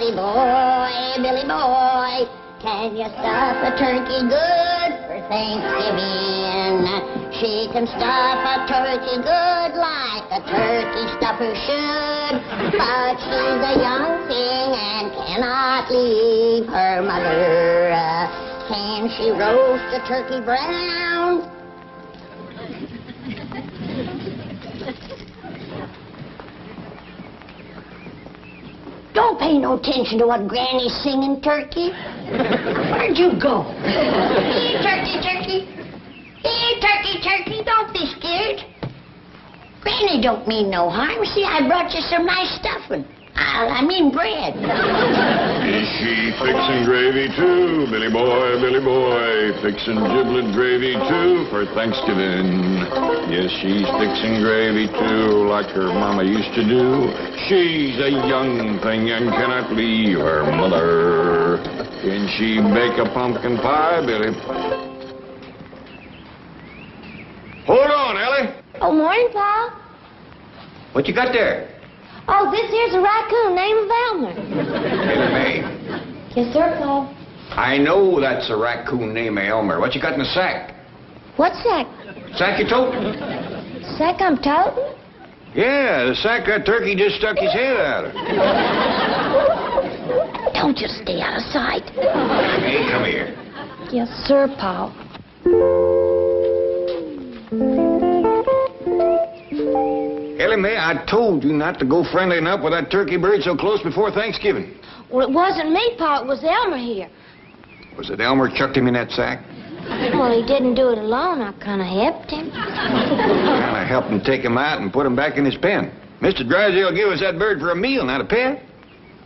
Billy boy, can you stuff a turkey good for Thanksgiving? She can stuff a turkey good like a turkey stuffer should, but she's a young thing and cannot leave her mother. Can she roast a turkey brown? Don't pay no attention to what Granny's singing, Turkey. Where'd you go? Here, Turkey. Here, Turkey, don't be scared. Granny don't mean no harm. See, I brought you some nice stuffing. I mean bread. Is she fixing gravy too, Billy boy, fixing giblet gravy too for Thanksgiving? Yes, she's fixing gravy too, like her mama used to do. She's a young thing and cannot leave her mother. Can she bake a pumpkin pie, Billy? Hold on, Elly. Oh, morning, Pa. What you got there? Oh, this here's a raccoon named Elmer. Elly May, Yes, sir, Pa. I know that's a raccoon named Elmer. What you got in the sack? What sack? Sack you toting? Sack I'm toting? Yeah, the sack that turkey just stuck his head out of. Don't just stay out of sight. Hey, come here. Yes, sir, Pa. Elly May, I told you not to go friendlying up with that turkey bird so close before Thanksgiving. Well, it wasn't me, Pa. It was Elmer here. Was it Elmer chucked him in that sack? Well, he didn't do it alone. I kind of helped him. Kind of helped him take him out and put him back in his pen. Mr. Drysdale gave us that bird for a meal, not a pet.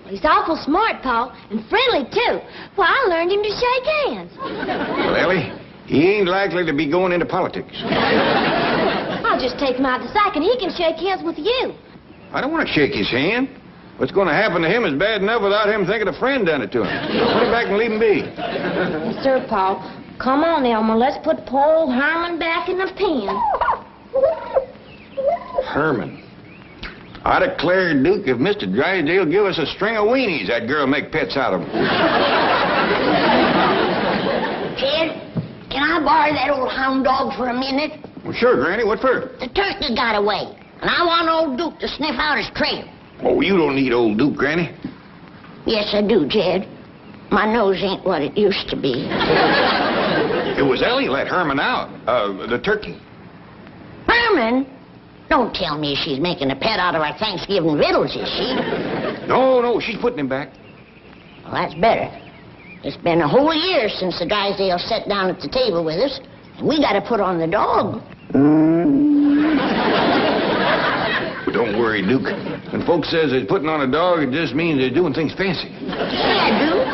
He's awful smart, Pa, and friendly, too. Well, I learned him to shake hands. Well, Elly, he ain't likely to be going into politics. I'll just take him out the sack, and he can shake hands with you. I don't want to shake his hand. What's going to happen to him is bad enough without him thinking a friend done it to him. Put him back and leave him be. Yes, sir, Pa. Come on, Elmer. Let's put poor old Herman back in the pen. Herman. I declare, Duke, if Mr. Drysdale give us a string of weenies, that girl make pets out of them. Jed, can I borrow that old hound dog for a minute? Well, sure, Granny. What for? The turkey got away, and I want old Duke to sniff out his trail. Oh, you don't need old Duke, Granny. Yes, I do, Jed. My nose ain't what it used to be. It was Elly let Herman out. The turkey. Herman? Don't tell me she's making a pet out of our Thanksgiving victuals, is she? No, she's putting him back. Well, that's better. It's been a whole year since the Drysdale sat down at the table with us, and we got to put on the dog. Don't worry, Duke. When folks says they're putting on a dog, it just means they're doing things fancy. Yeah, Duke.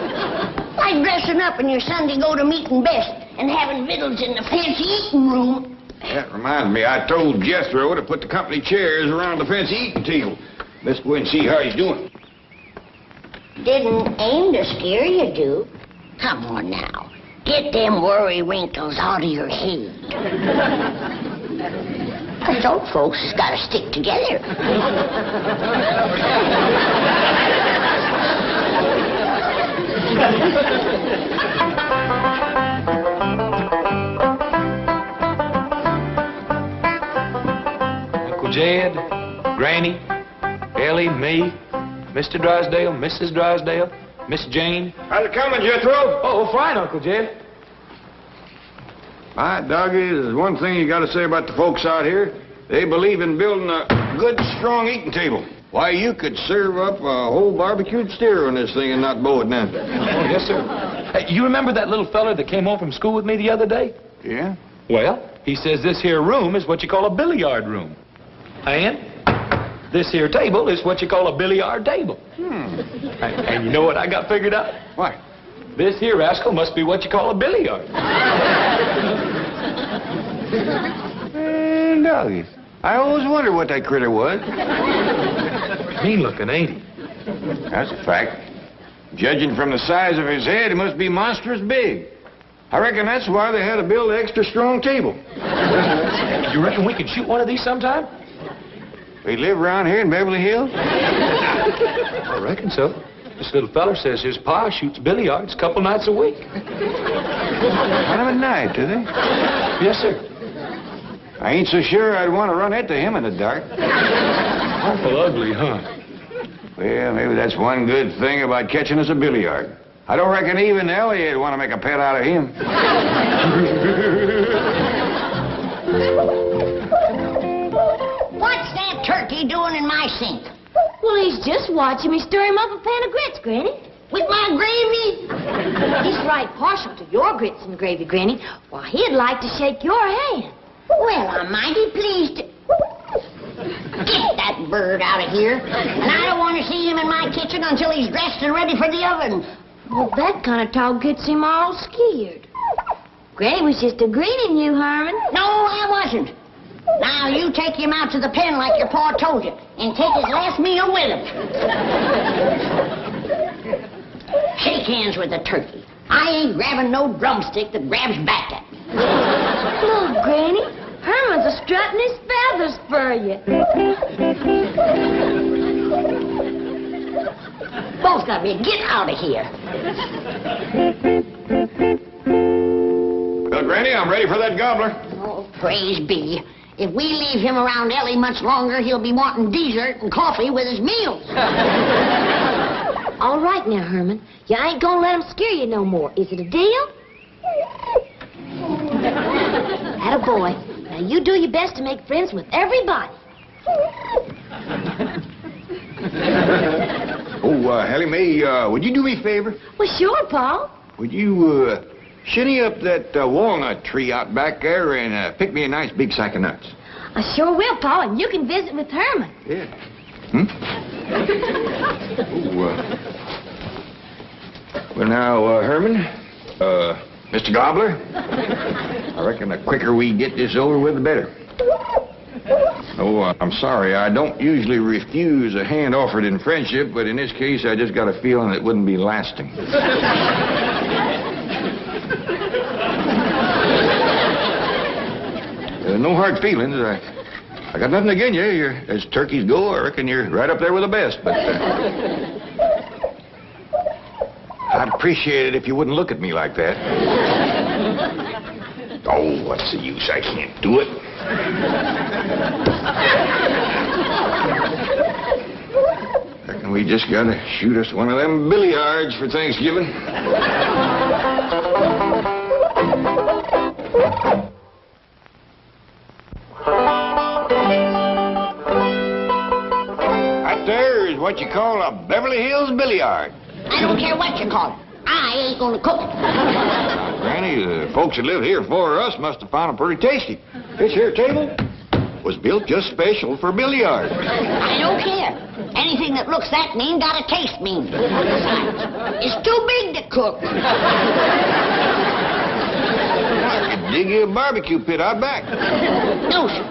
Like dressing up in your Sunday go-to-meeting best and having victuals in the fancy eating room. That reminds me, I told Jethro to put the company chairs around the fancy eating table. Let's go and see how he's doing. Didn't aim to scare you, Duke. Come on now. Get them worry wrinkles out of your head. Us old folks has got to stick together. Uncle Jed, Granny, Elly, me, Mr. Drysdale, Mrs. Drysdale, Miss Jane. How's it coming, Jethro? Oh, fine, Uncle Jed. My doggy, there's one thing you got to say about the folks out here. They believe in building a good, strong eating table. Why, you could serve up a whole barbecued steer on this thing and not bow it down. Oh, yes, sir. Hey, you remember that little fella that came home from school with me the other day? Yeah? Well, he says this here room is what you call a billiard room. And this here table is what you call a billiard table. And you know what I got figured out? What? This here rascal must be what you call a billiard. Doggy. I always wondered what that critter was. Mean looking, ain't he? That's a fact. Judging from the size of his head, he must be monstrous big. I reckon that's why they had to build an extra strong table. You reckon we could shoot one of these sometime? They live around here in Beverly Hills? I reckon so. This little feller says his pa shoots billiards a couple nights a week. Kind of a night, do they? Yes, sir. I ain't so sure I'd want to run into him in the dark. Awful ugly, huh? Well, maybe that's one good thing about catching us a billiard. I don't reckon even Elly would want to make a pet out of him. What's that turkey doing in my sink? Well, he's just watching me stir him up a pan of grits, Granny. With my gravy? He's right partial to your grits and gravy, Granny. Why, he'd like to shake your hand. Well, I'm mighty pleased. Get that bird out of here. And I don't want to see him in my kitchen until he's dressed and ready for the oven. Well, that kind of talk gets him all scared. Granny was just agreeing you, Herman. No, I wasn't. Now, you take him out to the pen like your pa told you, and take his last meal with him. Shake hands with the turkey. I ain't grabbing no drumstick that grabs back at me. Look, Granny, Herman's a strutting his feathers for you. Both of you, get out of here. Well, Granny, I'm ready for that gobbler. Oh, praise be. If we leave him around Elly much longer, he'll be wanting dessert and coffee with his meals. All right now, Herman. You ain't gonna let him scare you no more. Is it a deal? Attaboy. Now, you do your best to make friends with everybody. Elly May, would you do me a favor? Well, sure, Pa. Would you, shinny up that walnut tree out back there and pick me a nice big sack of nuts? I sure will, Pa, and you can visit with Herman. Yeah. Hmm? Well, now, Herman, Mr. Gobbler, I reckon the quicker we get this over with, the better. Oh, I'm sorry. I don't usually refuse a hand offered in friendship, but in this case, I just got a feeling it wouldn't be lasting. No hard feelings. I got nothing against you. You're, as turkeys go, I reckon you're right up there with the best, but I'd appreciate it if you wouldn't look at me like that. Oh, what's the use? I can't do it. Reckon we just gotta shoot us one of them billiards for Thanksgiving. Right there is what you call a Beverly Hills billiard. I don't care what you call it. I ain't gonna cook it. Granny, the folks that live here before us must have found it pretty tasty. This here table was built just special for billiards. I don't care. Anything that looks that mean gotta taste mean. Besides, it's too big to cook. I could dig you a barbecue pit out back. No, sir.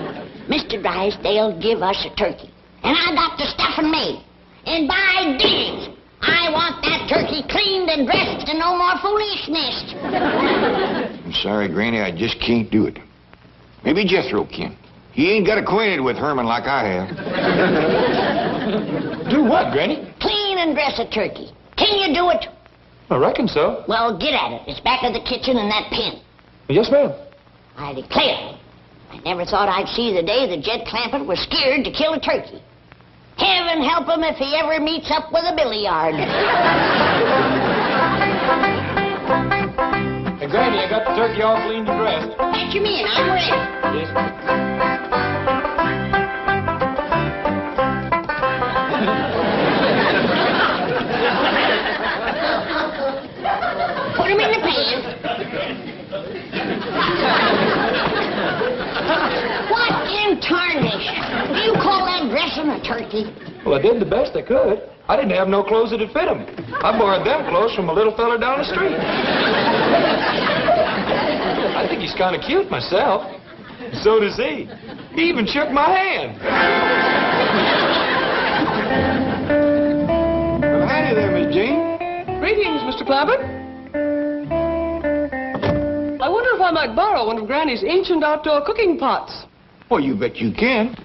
Mr. Drysdale give us a turkey, and I got the stuffing made. And by digs, I want that turkey cleaned and dressed and no more foolishness. I'm sorry, Granny, I just can't do it. Maybe Jethro can. He ain't got acquainted with Herman like I have. Do what, Granny? Clean and dress a turkey. Can you do it? I reckon so. Well, get at it. It's back of the kitchen in that pen. Yes, ma'am. I declare, I never thought I'd see the day that Jed Clampett was scared to kill a turkey. Heaven help him if he ever meets up with a billiard. Hey, Granny, I got the turkey all cleaned and dressed. Patch him in. I'm ready. Yes, ma'am. Put him in the pan. What in tarnish? Do you call that dressing a turkey? Well, I did the best I could. I didn't have no clothes that'd fit him. I borrowed them clothes from a little fella down the street. I think he's kind of cute myself. So does he. He even shook my hand. Well, howdy there, Miss Jane. Greetings, Mr. Clampett. I wonder if I might borrow one of Granny's ancient outdoor cooking pots. Well, you bet you can.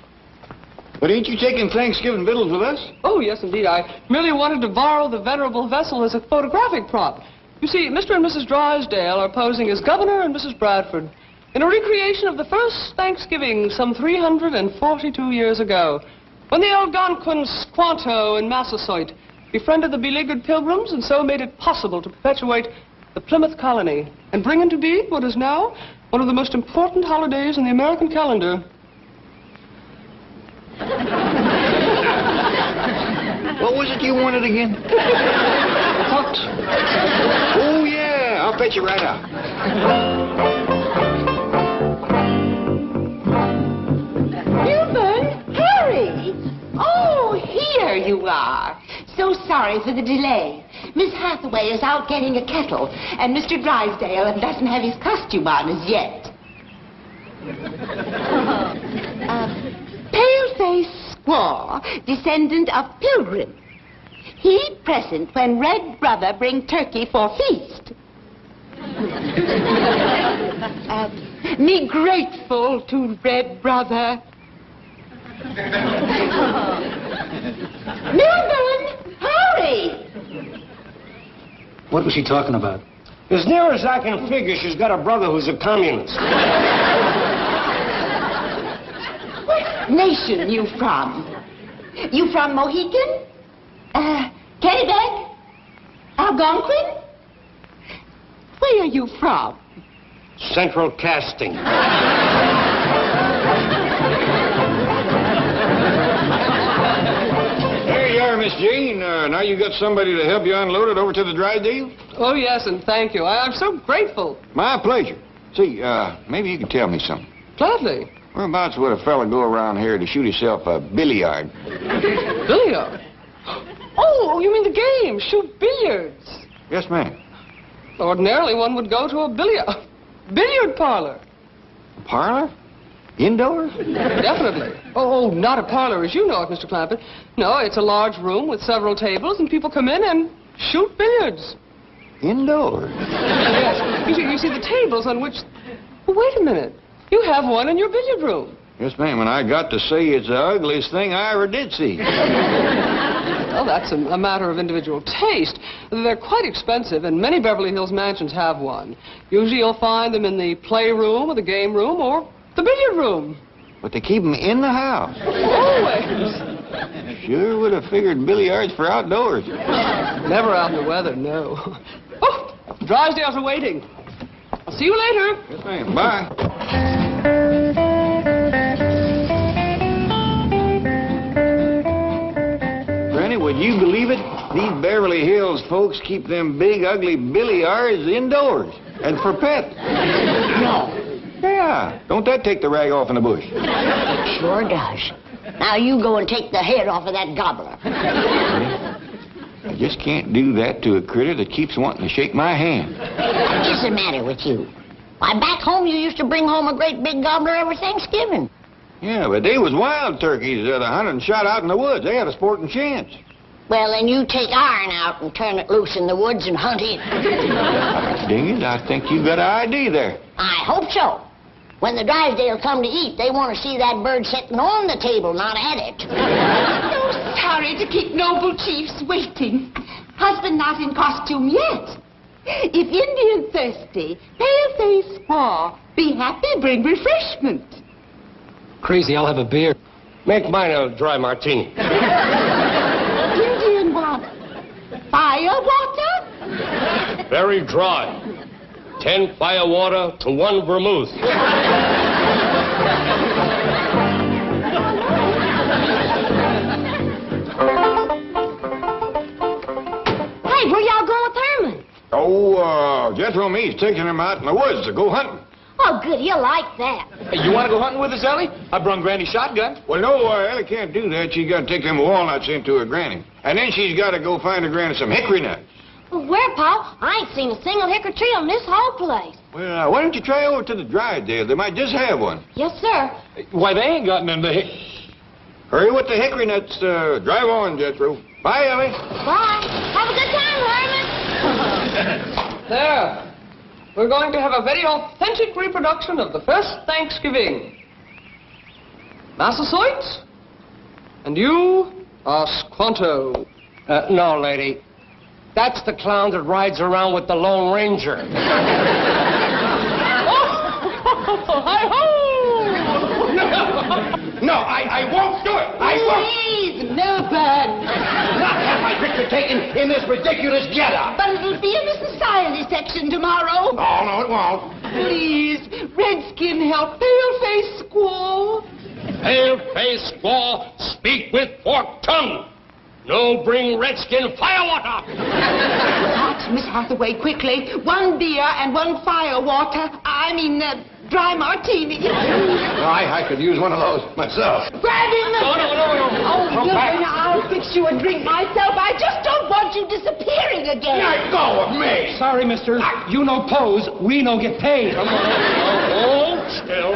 But ain't you taking Thanksgiving victuals with us? Oh, yes, indeed. I merely wanted to borrow the venerable vessel as a photographic prop. You see, Mr. and Mrs. Drysdale are posing as Governor and Mrs. Bradford in a recreation of the first Thanksgiving some 342 years ago, when the Algonquins Squanto and Massasoit befriended the beleaguered Pilgrims and so made it possible to perpetuate the Plymouth colony and bring into being what is now one of the most important holidays in the American calendar. What was it you wanted again? What? Oh, yeah. I'll fetch you right out. Milburn, Harry! Oh, here you are. So sorry for the delay. Miss Hathaway is out getting a kettle, and Mr. Drysdale doesn't have his costume on as yet. Pale-faced squaw, descendant of Pilgrim. He present when Red Brother bring turkey for feast. Me grateful to Red Brother. Milburn, hurry! What was she talking about? As near as I can figure, she's got a brother who's a communist. What nation you from? You from Mohican? Kennebec? Algonquin? Where are you from? Central Casting. There you are, Miss Jean. Now you got somebody to help you unload it over to the Drysdale? Oh, yes, and thank you. I'm so grateful. My pleasure. See, maybe you can tell me something. Gladly. Whereabouts would a fella go around here to shoot himself a billiard? Billiard? Oh, you mean the game, shoot billiards. Yes, ma'am. Ordinarily, one would go to a billiard parlor. A parlor? Indoors? Definitely. Oh, not a parlor as you know it, Mr. Clampett. No, it's a large room with several tables, and people come in and shoot billiards. Indoors? Yes. You see the tables on which... Oh, wait a minute. You have one in your billiard room. Yes, ma'am, and I got to say it's the ugliest thing I ever did see. Well, that's a matter of individual taste. They're quite expensive, and many Beverly Hills mansions have one. Usually you'll find them in the playroom or the game room or the billiard room. But they keep them in the house. Always. Sure would have figured billiards for outdoors. Never out in the weather, no. Oh, Drysdale's are waiting. I'll see you later. Yes, ma'am. Bye. Granny, would you believe it? These Beverly Hills folks keep them big, ugly billiards indoors and for pets. No. Yeah. Don't that take the rag off in the bush? Sure does. Now you go and take the head off of that gobbler. I just can't do that to a critter that keeps wanting to shake my hand. What's the matter with you? Why, back home you used to bring home a great big gobbler every Thanksgiving. Yeah, but they was wild turkeys that hunted and shot out in the woods. They had a sporting chance. Well, then you take iron out and turn it loose in the woods and hunt it. Dang it, I think you got an idea there. I hope so. When the Drysdale come to eat, they want to see that bird sitting on the table, not at it. So sorry to keep noble chiefs waiting. Husband not in costume yet. If Indian thirsty, pale-faced squaw, be happy, bring refreshment. Crazy, I'll have a beer. Make mine a dry martini. Indian what? Fire water? Very dry. 10 fire water to 1 vermouth. Hey, where y'all going with Herman? Oh, Jethro and me's taking him out in the woods to go hunting. Oh, good, he'll like that. Hey, you want to go hunting with us, Elly? I brung Granny's shotgun. Well, no, Elly can't do that. She's got to take them walnuts into her granny. And then she's got to go find her granny some hickory nuts. Well, where, Pa? I ain't seen a single hickory tree on this whole place. Well, why don't you try over to the Drysdale? They might just have one. Yes, sir. Why, they ain't got none to Hurry with the hickory nuts. Drive on, Jethro. Bye, Elly. Bye. Have a good time, Herman. There. We're going to have a very authentic reproduction of the first Thanksgiving. Massasoit, And you are Squanto. No, lady. That's the clown that rides around with the Lone Ranger. Hi-ho! No, I won't do it. I won't. Please, Milburn. Not have my picture taken in this ridiculous getup. But it'll be in the society section tomorrow. Oh, no, it won't. Please, Redskin, help Paleface Squaw. Pale-faced squaw, speak with forked tongue. No bring redskin firewater. Hot, Miss Hathaway, quickly. 1 beer and 1 firewater. Dry martini. I could use one of those myself. Grab him. No. Oh, Milburn, I'll fix you a drink myself. I just don't want you disappearing again. Let go of me. Sorry, mister. You no pose, we no get paid. Come on. Hold still.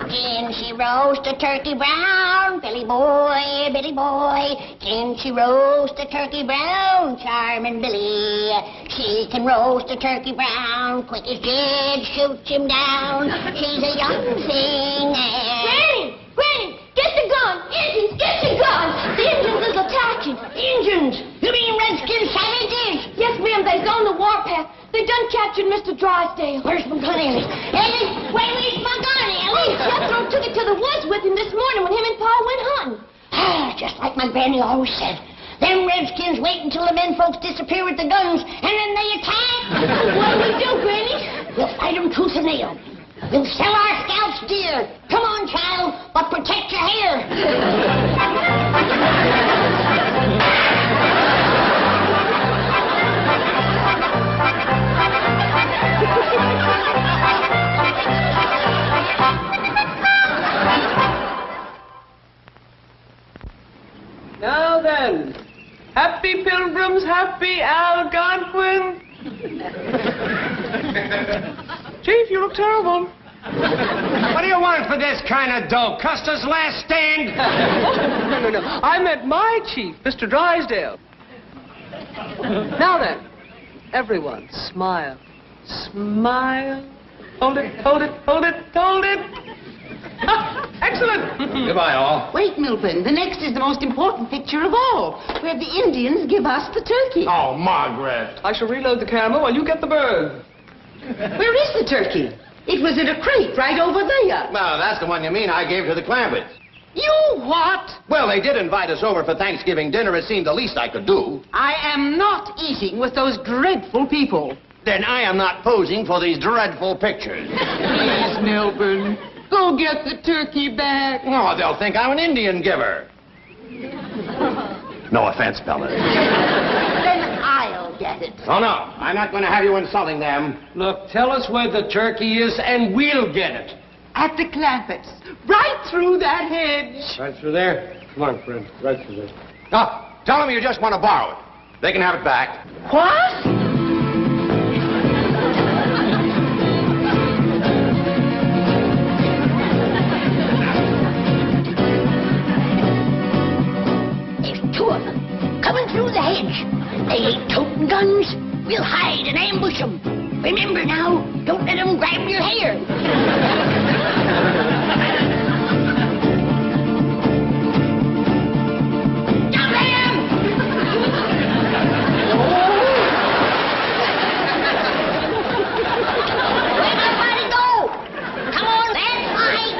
Can she roast a turkey brown, Billy boy, Billy boy? Can she roast a turkey brown, charming Billy? She can roast a turkey brown, quick as Jed shoots him down. She's a young thing and... Granny, get the gun! Indians, get the gun! The Indians is attacking! Indians! You mean Redskin savages? Yes, ma'am, they's on the warpath. They done captured Mr. Drysdale. Where's my gun, Elly? Elly, where's my gun, Elly? Jethro took it to the woods with him this morning when him and Pa went hunting. Just like my granny always said. Them Redskins wait until the men folks disappear with the guns, and then they attack. What'll we do, Granny? We'll fight them tooth and nail. We'll sell our scalps dear. Come on, child, but protect your hair. Now then, happy pilgrims, happy Algonquin. Chief, you look terrible. What do you want for this kind of dope? Custer's last stand? No. I meant my chief, Mr. Drysdale. Now then, everyone, smile. Smile. Hold it. Excellent. Goodbye, all. Wait, Milburn. The next is the most important picture of all, where the Indians give us the turkey. Oh, Margaret. I shall reload the camera while you get the bird. Where is the turkey? It was in a crate right over there. Well, that's the one you mean I gave to the Clampetts. You what? Well, they did invite us over for Thanksgiving dinner. It seemed the least I could do. I am not eating with those dreadful people. Then I am not posing for these dreadful pictures. Please, Milburn, go get the turkey back. Oh, they'll think I'm an Indian giver. No offense, fellas. Then I'll get it. Oh, no. I'm not going to have you insulting them. Look, tell us where the turkey is and we'll get it. At the Clampetts, right through that hedge. Right through there? Come on, friend. Right through there. No, tell them you just want to borrow it. They can have it back. What? There's 2 of them coming through the hedge. They ain't toting guns. We'll hide and ambush them. Remember now, don't let them grab your hair. Don't let them! Let everybody go! Come on, let's fight!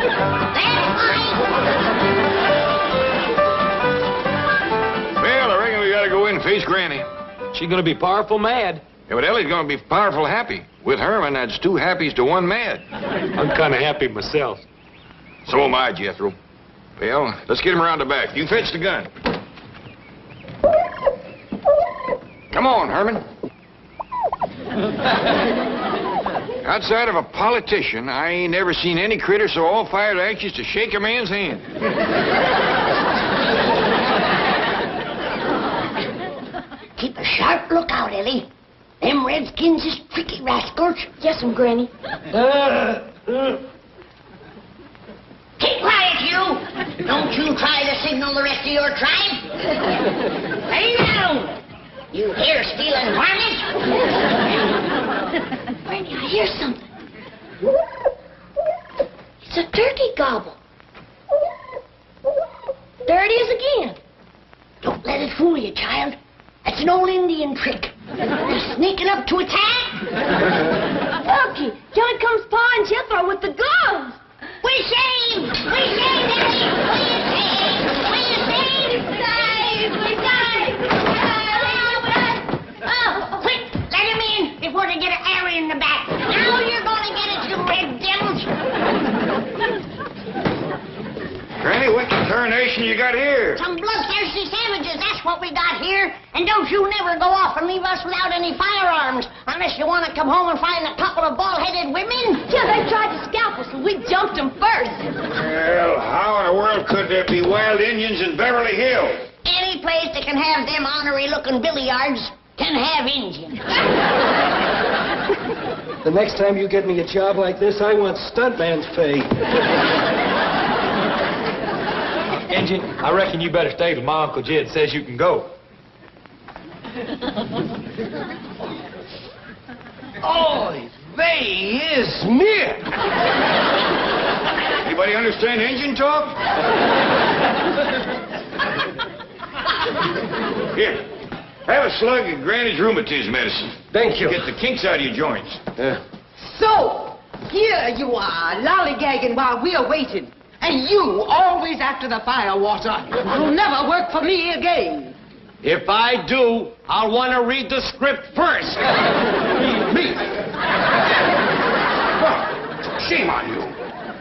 Let's fight! Well, I reckon we got to go in and face Granny. She's gonna be powerful mad. Yeah, but Elly's going to be powerful happy. With Herman, that's 2 happies to 1 mad. I'm kind of happy myself. So am I, Jethro. Well, let's get him around the back. You fetch the gun. Come on, Herman. Outside of a politician, I ain't never seen any critter so all fired anxious to shake a man's hand. Keep a sharp lookout, Elly. Them Redskins is tricky rascals. Yes'm, Granny. Keep quiet, you! Don't you try to signal the rest of your tribe. Lay down! You hair-stealing varmint! Granny, I hear something. It's a turkey gobble. There it is again. Don't let it fool you, child. That's an old Indian trick. They're sneaking up to attack. Turkey, here comes Pa and Jethro with the guns. We saved! We saved, Elly! We saved! We saved! We saved! Oh, quick! Let him in before they get an arrow in the back. Now you're gonna get it, you red devils! Granny, what tarnation you got here? Some bloodthirsty savages, that's what we got here. And don't you never go off and leave us without any firearms, unless you want to come home and find a couple of bald-headed women. Yeah, they tried to scalp us, and we jumped them first. Well, how in the world could there be wild Indians in Beverly Hills? Any place that can have them ornery-looking billiards can have Indians. The next time you get me a job like this, I want stuntman's pay. Injun, I reckon you better stay till my Uncle Jed says you can go. Oy vey is me! Anybody understand Indian talk? Here, have a slug of Granny's rheumatism medicine. Thank you. Get the kinks out of your joints. So, here you are, lollygagging while we're waiting. And you, always after the firewater. You'll never work for me again. If I do, I'll want to read the script first. Me? Shame on you.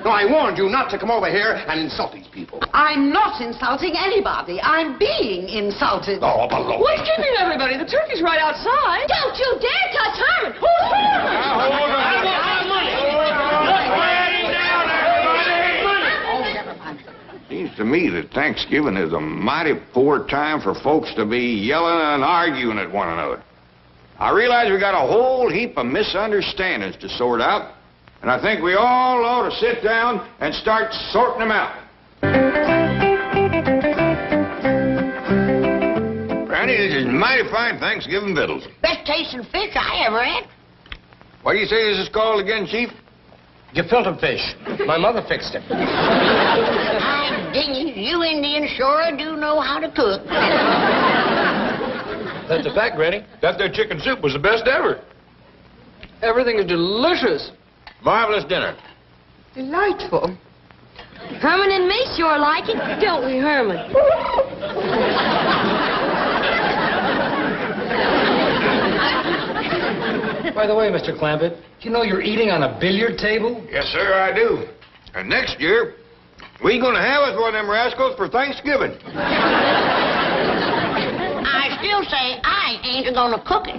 No, I warned you not to come over here and insult these people. I'm not insulting anybody. I'm being insulted. Oh, below. What's keeping everybody? The turkey's right outside. Don't you dare touch Herman. Who's Herman? I want my money. Seems to me that Thanksgiving is a mighty poor time for folks to be yelling and arguing at one another. I realize we got a whole heap of misunderstandings to sort out, and I think we all ought to sit down and start sorting them out. Granny, this is mighty fine Thanksgiving victuals. Best tasting fish I ever had. What do you say this is called again, Chief? Gefilte fish. My mother fixed it. I'm dinging. You Indians sure do know how to cook. That's a fact, Granny. That there chicken soup was the best ever. Everything is delicious. Marvelous dinner. Delightful. Herman and me sure like it, don't we, Herman? By the way, Mr. Clampett, you know you're eating on a billiard table? Yes, sir, I do. And next year, we gonna have us one of them rascals for Thanksgiving. I still say I ain't gonna cook it.